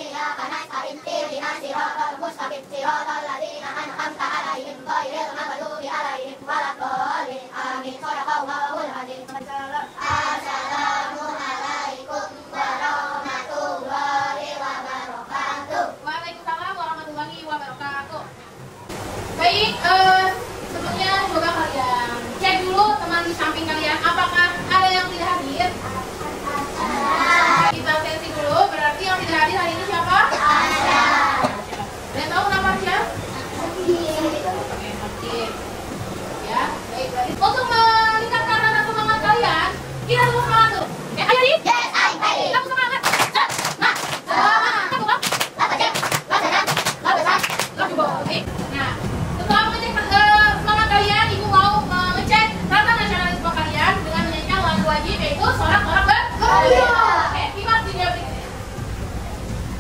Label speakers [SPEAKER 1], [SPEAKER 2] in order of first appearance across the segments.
[SPEAKER 1] إياك نستعين اهدنا الصراط المستقيم صراط الذين أنعمت عليهم غير المغضوب عليهم ولا الضالين آمين صدق الله العظيم. السلام عليكم warahmatullahi wabarakatuh.
[SPEAKER 2] Waalaikumsalam warahmatullahi wabarakatuh. Baik, sebelumnya coba kalian cek dulu teman di samping kalian apakah ada yang tidak hadir. Kita sesi dulu, berarti yang tidak hadir hari ini siapa?
[SPEAKER 1] Ada.
[SPEAKER 2] Dan tahu kenapa dia? Oke, aktif. Ya, baik. Untuk meningkatkan rasa semangat kalian, kita harus semangat tuh. Ayo nih.
[SPEAKER 1] Yes, I'm ready.
[SPEAKER 2] Kamu semangat.
[SPEAKER 1] Semangat.
[SPEAKER 2] Kamu kan?
[SPEAKER 1] Lapa cek, lapa dan, lapa besar.
[SPEAKER 2] Lagi boleh. Nah, setelah mengecek semangat kalian, ibu mau mengecek rasa nasionalisme kalian dengan menyanyikan lagu wajib yaitu Sorak-Sorak Bergembira. Oke, simak video berikutnya.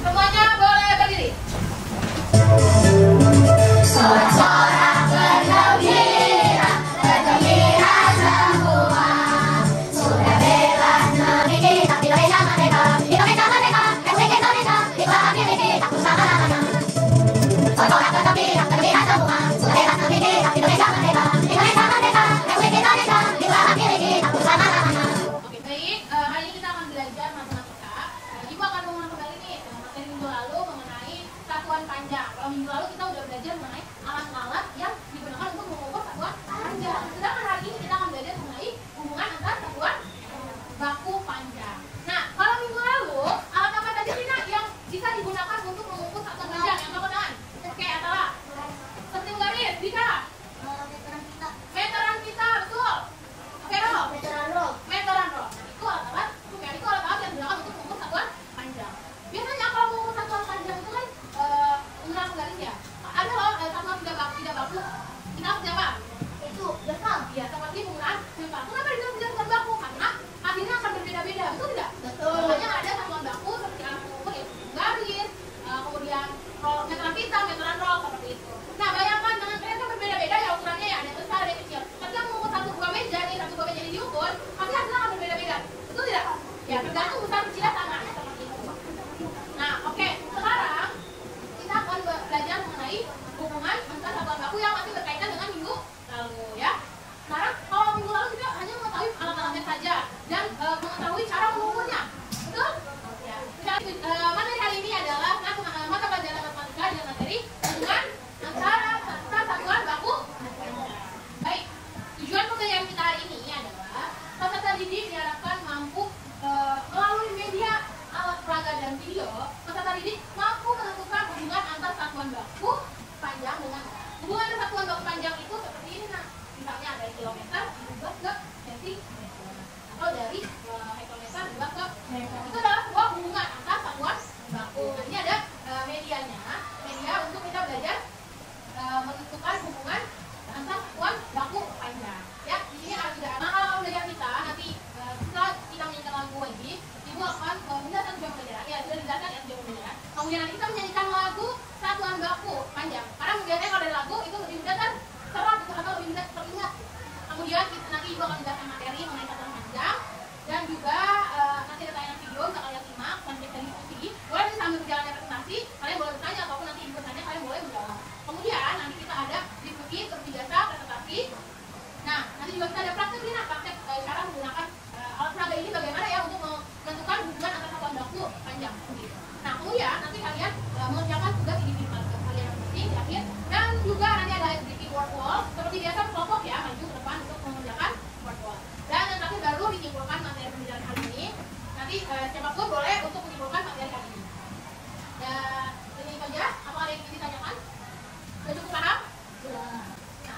[SPEAKER 2] Semuanya boleh berdiri.
[SPEAKER 1] Sorak-sorak bergembira, bergembira semua. Sudah bela negeri kita, Indonesia merdeka, Indonesia merdeka, Republik Indonesia, itulah milik kita bersama-sama. Sorak-sorak bergembira, bergembira semua. Sudah bela negeri kita, Indonesia merdeka, Indonesia merdeka, Republik Indonesia, itulah milik kita bersama-sama.
[SPEAKER 2] Oke, baik. Hari ini kita akan belajar matematika. Ibu akan mengulang kembali nih materi minggu lalu mengenai satuan panjang. Kalau minggu lalu kita udah belajar mengenai alat-alat yang digunakan untuk mengukur satuan panjang. Sedangkan hari ini kita akan belajar mengenai hubungan antara satuan baku panjang. Nah, kalau minggu lalu alat apa tadi sih Nak yang bisa digunakan untuk mengukur satuan panjang? Yang apa tangan? Oke, Atala. Penting garis, bisa. Meteran kita, betul. Oke, Ro. Meteran roh. Nah, itu alat-alat yang digunakan untuk mengukur satuan panjang. Biasanya kalau mengukur satuan panjang itu kan menggunakan garis ya. Ada loh satuan tidak baku. Kita harus siapa?
[SPEAKER 1] Itu jengkal.
[SPEAKER 2] Iya, seperti penggunaan jengkal. Kenapa disebut satuan baku? Karena hasilnya akan berbeda-beda, betul tidak?
[SPEAKER 1] Betul.
[SPEAKER 2] Makanya ada satuan baku seperti alat mengukur yaitu garis, kemudian meteran pita, meteran roll seperti itu. Nah, bayangkan dengan kalian kan berbeda-beda ya ukurannya ya, ada yang besar, ada yang kecil. Ketika mengukur satu buah meja nih, satu buah meja ini diukur, pasti hasilnya akan berbeda-beda. Betul tidak? Ya, tergantung besar kecilnya sama seperti itu. Nah, oke, sekarang kita akan belajar mengenai hubungan antara satuan baku yang masih berkaitan dengan minggu lalu ya. Sekarang kalau minggu lalu kita hanya mengetahui alat-alatnya saja dan mengetahui cara mengukurnya. Betul? Ya. Materi hari ini adalah mata pelajaran matematika dengan materi hubungan antara satuan baku. Baik, tujuan pembelajaran kita hari ini adalah peserta didik diharapkan mampu melalui media alat peraga dan video, peserta didik mampu menentukan hubungan antara satuan baku panjang dengan hubungan antara satuan baku panjang itu seperti ini nah, misalnya dari kilometer diubah ke sentimeter atau dari hektometer diubah ke meter. Itu adalah sebuah hubungan antara satuan baku. Nah, ini ada media untuk kita belajar menentukan hubungan antara satuan baku panjang. Ya, di sini ada alat belajar kita nanti setelah kita menyanyikan lagu wajib, ibu akan menjelaskan tujuan pembelajaran. Ya, sudah dijelaskan ya tujuan pembelajaran. Kemudian nanti kita menyanyikan lagu satuan baku panjang. Karena biasanya kalau dari lagu itu lebih mudah kan serap gitu, atau lebih mudah teringat. Kemudian nanti ibu akan menjelaskan materi mengenai satuan panjang dan juga nanti ada tayangan video bisa kalian simak sampai dari diskusi. Boleh sambil berjalannya presentasi, kalian boleh bertanya ataupun nanti ibu bertanya kalian boleh menjawab. Kemudian nanti kita ada diskusi seperti biasa presentasi. Nah, nanti juga kita ada praktek nih, praktek cara menggunakan alat peraga ini bagaimana ya untuk menentukan hubungan antara satuan baku panjang. Gitu. Nah, kemudian nanti kalian mengerjakan tugas individual kalian masing-masing di akhir dan juga nanti ada activity word wall seperti biasa berkelompok ya maju ke depan untuk mengerjakan word wall. Dan yang terakhir baru disimpulkan materi pembelajaran hari ini. Nanti siapapun boleh untuk menyimpulkan materi hari ini. Dan ini saja. Apa ada yang ingin ditanyakan? Sudah cukup paham? Nah,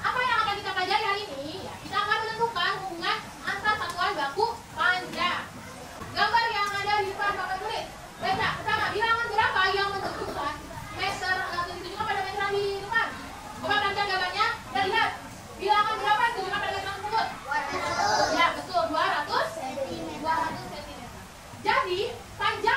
[SPEAKER 2] apa yang akan kita pelajari hari ini? Ya, kita akan menentukan hubungan antara satuan baku panjang. Gambar yang ada di depan Bapak tulis. Baca, pertama, bilangan berapa yang menentukan meter ditunjukkan pada meteran di depan? Bapak perhatikan gambarnya dan lihat bilangan berapa yang ditunjukkan pada meteran tersebut? 200. Ya, betul, 200 cm. Jadi, panjang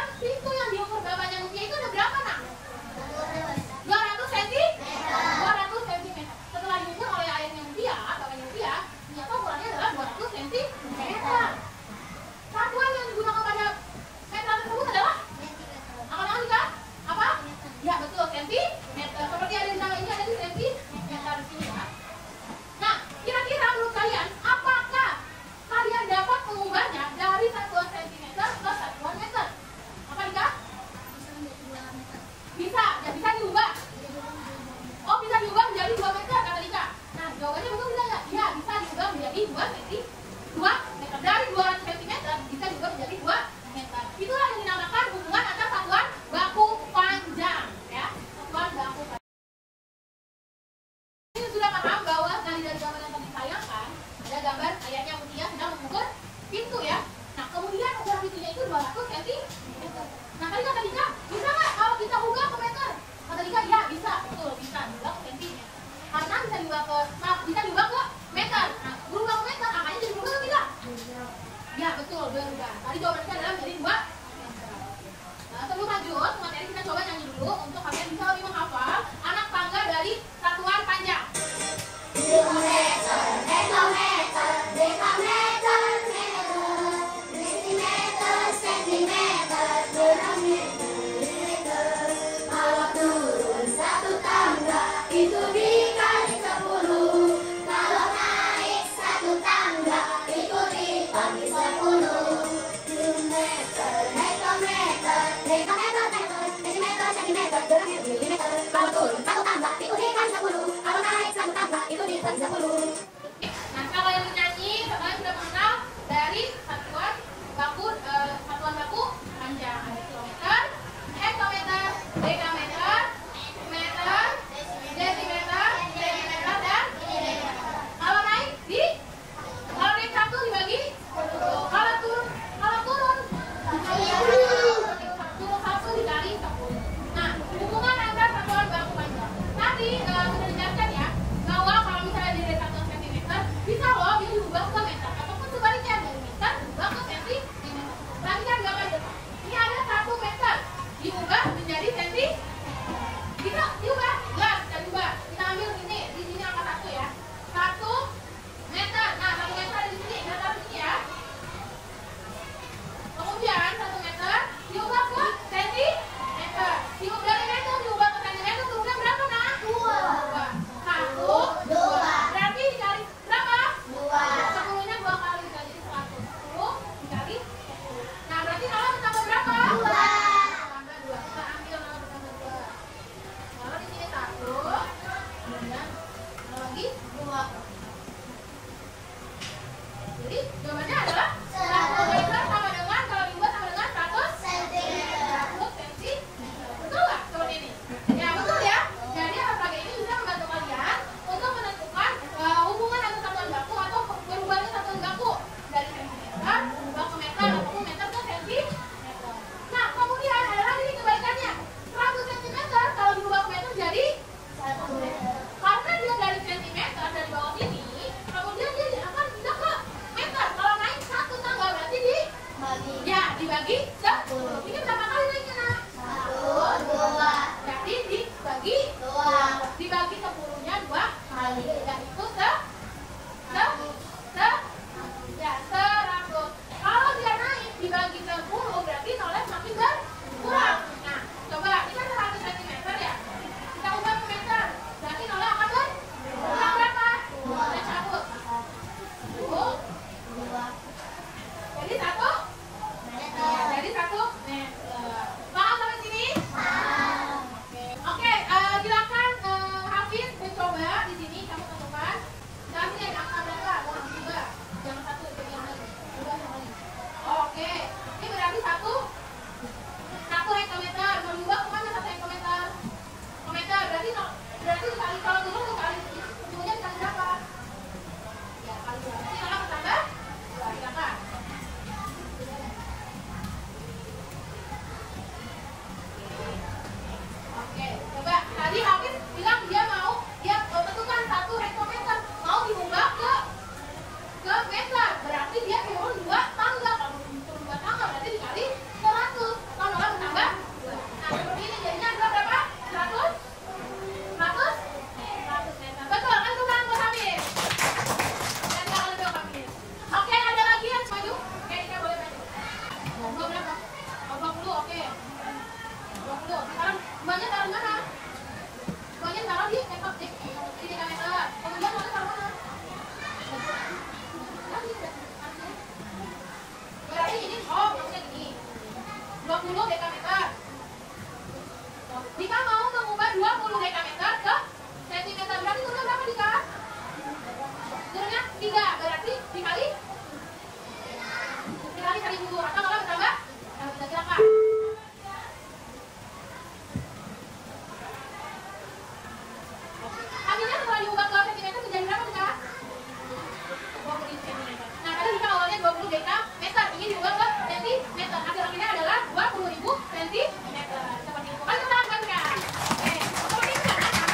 [SPEAKER 2] Bisa, ya bisa diubah. Oh, bisa diubah menjadi 2 meter, kata Lika. Nah, jawabannya betul tidak ya? Iya, bisa diubah menjadi 2 meter. Dari 200 cm bisa diubah menjadi 2 meter. Itulah yang dinamakan hubungan antar satuan baku panjang, ya. Satuan baku panjang. Ini sudah paham bahwa dari gambar yang tadi ditayangkan, ada gambar ayahnya Mutia sedang mengukur pintu, ya. Nah, kemudian ukuran pintunya itu 200 cm. Nah, tadi kata Lika, bisa nggak kalau kita ubah ke meter? Kata Lika, ya bisa, betul, bisa diubah ke cm. Karena bisa diubah ke meter. Nah, berubah ke meter, angkanya jadi berubah atau tidak? Ya, betul, berubah. Tadi jawabannya adalah menjadi 2 meter. Nah, sebelum lanjut, materi kita coba nyanyi dulu untuk kalian bisa lebih menghafal anak tangga dari satuan panjang.
[SPEAKER 1] Meter, hektometer, dekameter, decimeter, sentimeter, milimeter. Kalau turun 1 tangga itu dikali 10. Kalau naik 1 tangga itu dibagi 10. Kilometer, hektometer, dekameter, decimeter, sentimeter, milimeter. Kalau turun 1 tangga itu dikali 10. Kalau naik 1 tangga itu dibagi 10.
[SPEAKER 2] Nah, kalau yang menyanyi, kalian sudah mengenal dari satuan baku panjang. Ada kilometer, hektometer, dekameter, meter, decimeter, sentimeter, dan milimeter. Kalau naik 1 dibagi 10. Kalau turun 1 dikali 10. Nah, hubungan antar satuan baku panjang. Tadi sudah dijelaskan ya, bahwa kalau misalnya dari 1 cm bisa loh dia diubah ke meter, ataupun sebaliknya dari meter diubah ke cm. Tadi kan gambar ini ada 1 meter diubah menjadi cm. Bisa diubah, jelas bisa diubah. Kita ambil ini, di sini angka 1 ya. 1 meter. Nah, 1 meter di sini, kita taruh di sini ya. Kemudian 1 meter diubah ke centimeter. Dari meter diubah ke centimeter, kemudian berapa nak? 2. 1, 2. Berarti dikali berapa?
[SPEAKER 1] 2.
[SPEAKER 2] 10-nya 2 kali dikali 100. 10 dikali 10. Nah, berarti kalau bertambah berapa?
[SPEAKER 1] 2.
[SPEAKER 2] Tambah 2. Kita ambil kalau bertambah 2. Kalau di sini 1, kemudian lagi 2. Jadi jawabannya adalah 1 meter sama dengan, kalau diubah sama dengan 100
[SPEAKER 1] Sentimeter.
[SPEAKER 2] cm. Betul nggak seperti ini? Ya, betul ya. Jadi olahraga ini bisa membantu kalian untuk menentukan hubungan antar satuan baku atau berubahnya satuan baku dari centimeter berubah ke meter ataupun meter ke centimeter. Nah, kemudian ada lagi nih kebalikannya. 100 cm kalau diubah ke meter jadi 1 meter. Karena dia dari centimeter dari bawah sini, kemudian dia akan pindah ke meter. Kalau naik 1 tangga berarti dibagi 10. Ini berapa kali naiknya nak?
[SPEAKER 1] 1, 2.
[SPEAKER 2] Jadi dibagi
[SPEAKER 1] 2.
[SPEAKER 2] dibagi 10-nya 2 kali, yaitu 100. Kalau dia naik dibagi 10 berarti nolnya semakin berkurang. Nah, coba ini kan 100 cm ya, kita ubah ke meter, berarti nolnya akan berkurang berapa? 2. Kita cabut 2. Jadi 1 meter. Jadi 1 meter. Paham sampai sini? Oke, silakan Hafiz mencoba di sini kamu tentukan. Sekarang ini ada angka berapa? Mau diubah? Jangan 1, jadi yang lain. Ubah yang lain. Oke, ini berarti 1 hektometer. Mau diubah kemana 1 hektometer? Ke meter. Berarti dikali, kalau turun dikali, ujungnya dikali berapa? Ya, kali 2. Ini kalau bertambah 2, silakan. Oke, coba tadi Hafiz bilang dia tentukan 1 hektometer mau diubah ke meter, berarti dia turun 2 tangga. Kalau turun 2 tangga berarti dikali 100. Kalau nolnya bertambah 2. Nah, seperti ini jadinya ada berapa? 100 meter. Betul kan tuh kan buat Hafiz? Dan jangan lupa Hafiz. Oke, ada lagi yang maju? Oke, kita boleh maju. Mau berapa? 20, oke. 20. Sekarang buahnya taruh mana? Buahnya taruh di dekameter. Kemudian nolnya taruh mana? Berarti ini, maksudnya gini. 20 dekameter. Dikali 20 dekameter ke sentimeter. Berarti turunnya berapa Dika? Turunnya 3, berarti dikali 1000 atau kalau bertambah? Nah, kita silakan. Hasilnya setelah diubah ke sentimeter menjadi berapa Dika? 20 cm. Nah, tadi Dika awalnya 20 dekameter, ingin diubah ke sentimeter. Hasil akhirnya adalah 20.000 cm. Seperti itu. Kan senang kan Dika? Oke, seperti itu kan?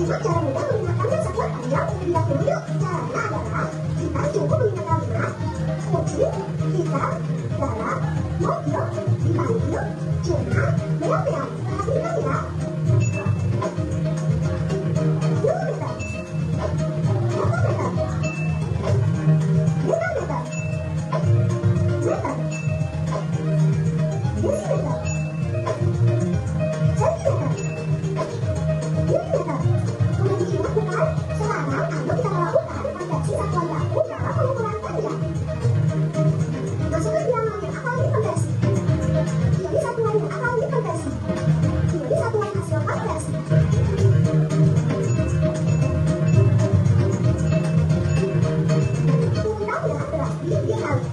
[SPEAKER 1] Simak cara mudah menggunakan persatuan panjang terlebih dahulu yuk. Caranya adalah kita cukup menggunakan kalimat kucing, kita, galak, mobil, dipanggil, cuma, berak-berak. Perhatikan ya. Kilometer, meter, meter, desimeter, sentimeter, milimeter. Udah diingat bukan? Sekarang ayo kita melakukan konversi satuan baku dalam pengukuran panjang. Masukkan bilangan yang akan dikonversi. Pilih satuan yang akan dikonversi. Pilih satuan hasil konversi. Urutannya berarti dikali.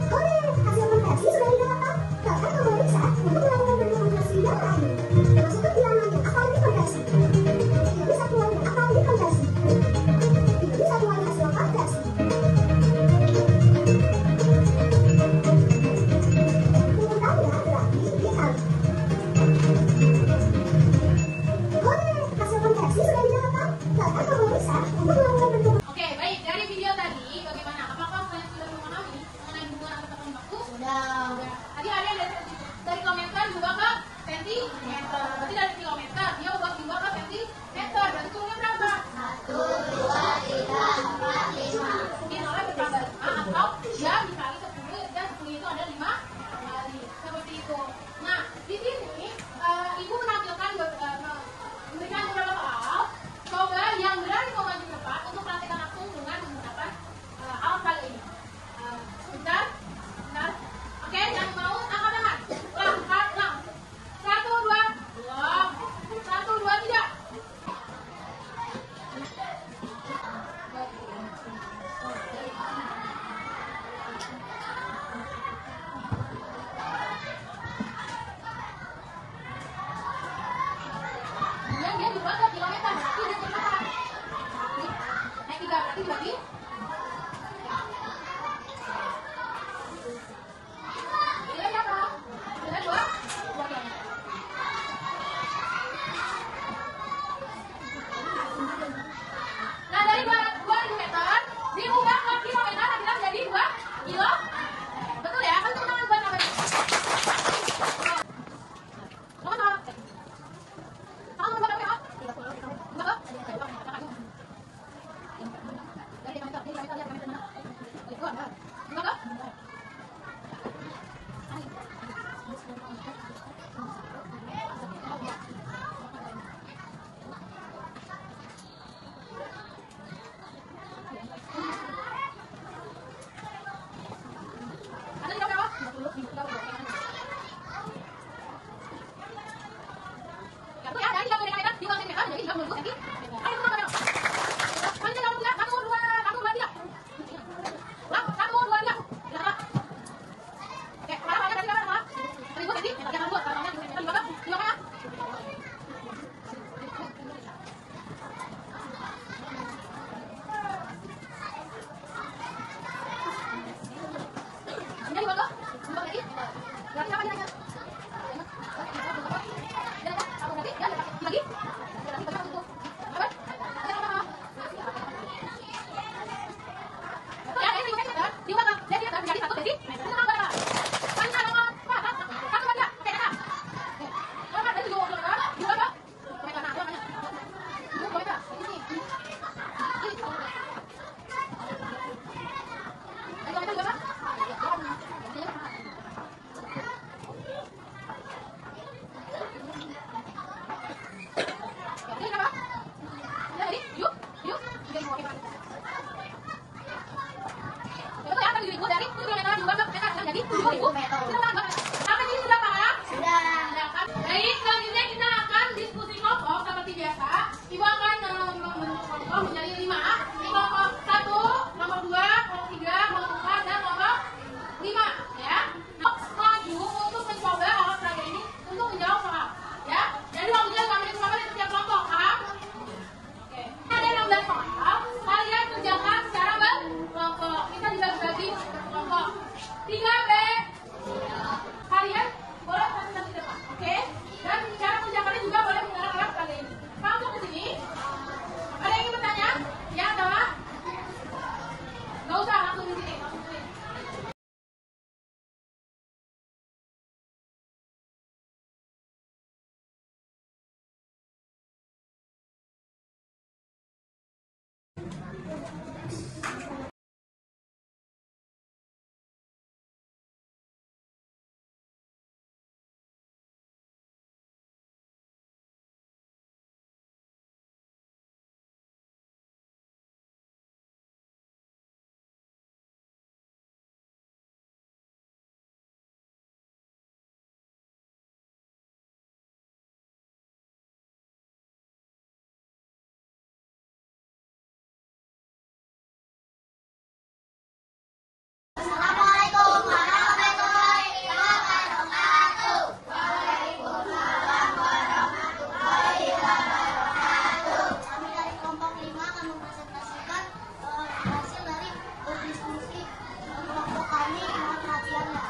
[SPEAKER 1] Oke, hasil konversi sudah didapatkan. Kakak tombol reset untuk melakukan bentuk konversi yang lain. Masukkan bilangan yang akan dikonversi. Pilih satuan yang akan dikonversi. Pilih satuan hasil konversi. Urutannya berarti dikali. Oke, hasil konversi sudah didapatkan. Kakak tombol reset untuk melakukan bentuk.
[SPEAKER 2] Oke, baik. Dari video tadi, bagaimana? Apakah kalian sudah memahami mengenai hubungan antar satuan baku? Sudah. Tadi ada yang dari kilometer juga ke sentimeter. Berarti dari kilometer dia ubah juga ke sentimeter. Berarti turunnya berapa?
[SPEAKER 1] 1, 2, 3, 4, 5.
[SPEAKER 2] Mungkin oleh bertambah 5 atau dia dikali 10 dan 10 itu ada 5 kali. Seperti itu. Nah, di sini ibu menampilkan memberikan beberapa hal. Coba yang berani mau maju ke depan untuk praktekkan langsung dengan menggunakan alat kali ini. Sebentar. Oke, yang mau angkat tangan. Langsung. 1, 2, belum. 1, 2,
[SPEAKER 1] Assalamualaikum warahmatullahi wabarakatuh. Waalaikumsalam warahmatullahi wabarakatuh. Kami dari kelompok 5 akan mempresentasikan hasil dari berdiskusi kelompok kami. Mohon perhatiannya.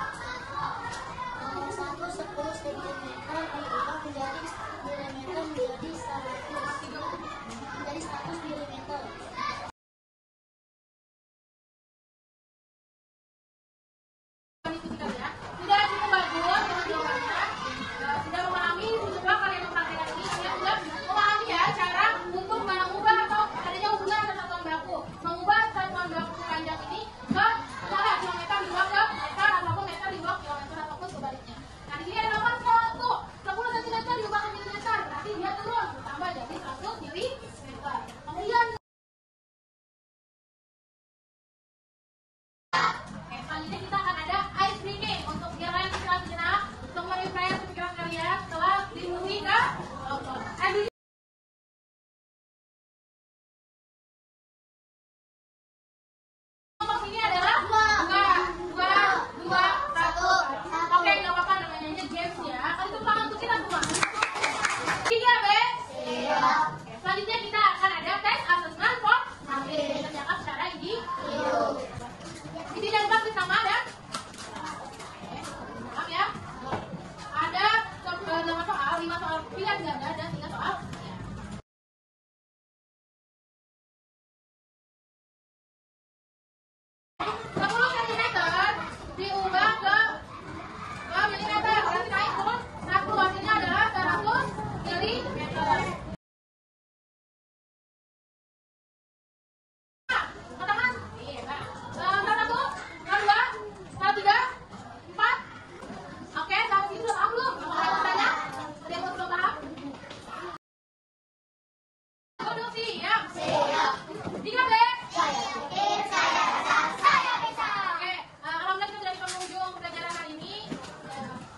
[SPEAKER 1] Nomor 1, 10 cm diubah menjadi milimeter menjadi 100 milimeter.
[SPEAKER 2] Sudah cukup bagus jawabannya, sudah memahami semua kalian mempraktekkan ini, kalian sudah memahami ya cara untuk mengubah atau adanya hubungan antara satuan baku, mengubah satuan baku panjang ini ke kilometer diubah ke meter ataupun meter diubah ke kilometer ataupun sebaliknya. Nah di sini ada nomor 10 cm diubah ke milimeter, berarti dia turun tambah jadi 100 milimeter. Kemudian selanjutnya kita akan ada ice breaking untuk biar kalian istirahat sejenak untuk merefresh pikiran kalian setelah dibunuhi ke lockdown. Kelompok ini adalah 2, 1. Oke, nggak apa-apa namanya games ya. Kali itu tangan untuk kita semua. 3 B. Oke, selanjutnya kita akan ada tes assessment for dikerjakan secara individu. Ini dan bak sama dan maaf ya, ada 8 soal, 5 soal pilihan ganda dan 3 soal. Sepuluh cm diubah ke milimeter, berarti naik turun 1, hasilnya adalah 100 milimeter.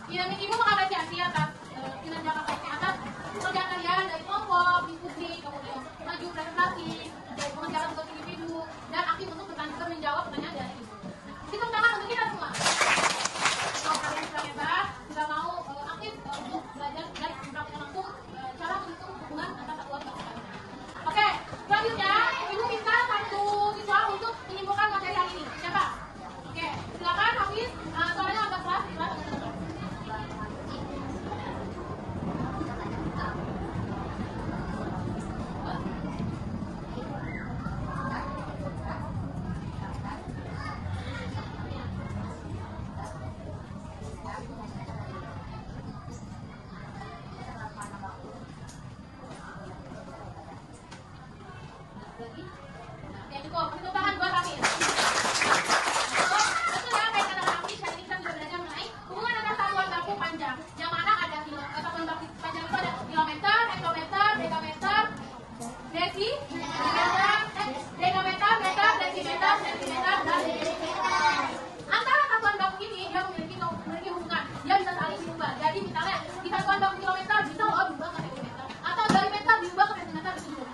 [SPEAKER 2] Dinamik ibu mengapresiasi atas kinerja kakak atas pekerjaan kalian dari kelompok, diskusi, kemudian maju presentasi, dari pengerjaan tugas individu, dan aktif untuk menjawab pertanyaan dari ibu. Hitung tangan untuk kita semua. Kalau kalian sudah hebat, sudah mau aktif untuk belajar dan mempraktikkan langsung cara menghitung hubungan antara satuan baku kalian. Oke, selanjutnya ibu minta satu siswa untuk menyimpulkan materi hari ini. Siapa? Oke, silakan Hafiz. Suaranya agak keras. Ya cukup, tepuk tangan buat Hafiz. Betul ya, baik kata Hafiz, hari ini kita sudah belajar mengenai hubungan antara satuan baku panjang. Yang mana ada satuan baku panjang itu ada kilometer, hektometer, dekameter, dekameter, meter, desimeter, sentimeter, dan milimeter. Antara satuan baku ini dia memiliki hubungan, dia bisa saling diubah. Jadi misalnya di satuan baku kilometer bisa diubah ke sentimeter, atau dari meter diubah ke sentimeter itu juga.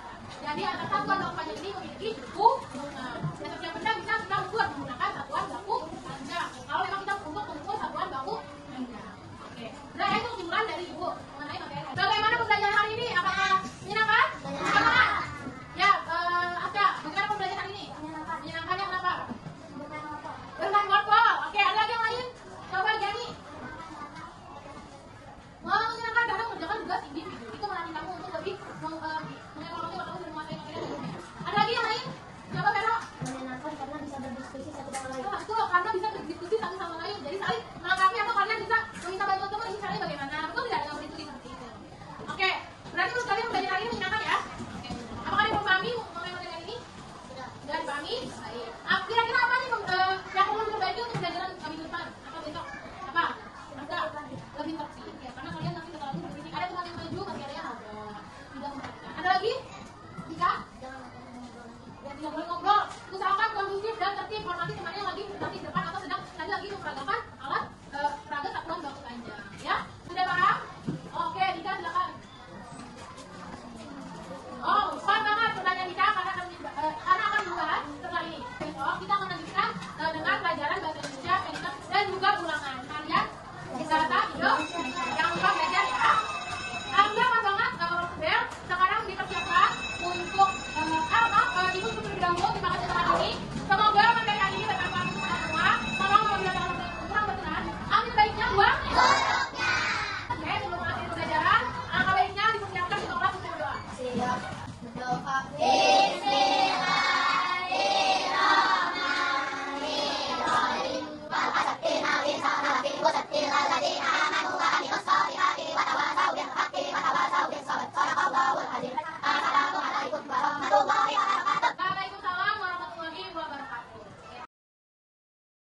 [SPEAKER 2] Jadi antara satuan baku panjang ini memiliki hubungan. Dan setiap benda bisa kita ukur menggunakan satuan baku panjang. Kalau memang kita untuk mengukur satuan baku panjang. Oke. Nah itu kesimpulan dari ibu mengenai materi. Bagaimana pembelajaran hari ini? Apakah menyenangkan? Menyenangkan. Ya, Aska, bagaimana pembelajaran hari ini? Menyenangkannya kenapa? Bermain workball. Oke, ada lagi yang lain? Coba Jani. Mau menyenangkan karena mengerjakan tugas individu. Itu melatih kamu untuk lebih mengevaluasi atau menguasai materi sebelumnya. Ada lagi yang lain? Coba Vero.
[SPEAKER 1] Menyenangkan karena bisa berdiskusi satu sama lain.
[SPEAKER 2] Betul, karena bisa berdiskusi satu sama lain. Jadi saling melengkapi atau kalian bisa meminta bantuan teman ini caranya bagaimana. Betul tidak dengan berdiskusi seperti itu? Oke, berarti menurut kalian pembelajaran hari ini menyenangkan ya? Oke. Apakah kalian memahami mengenai materi hari ini?
[SPEAKER 1] berdoa.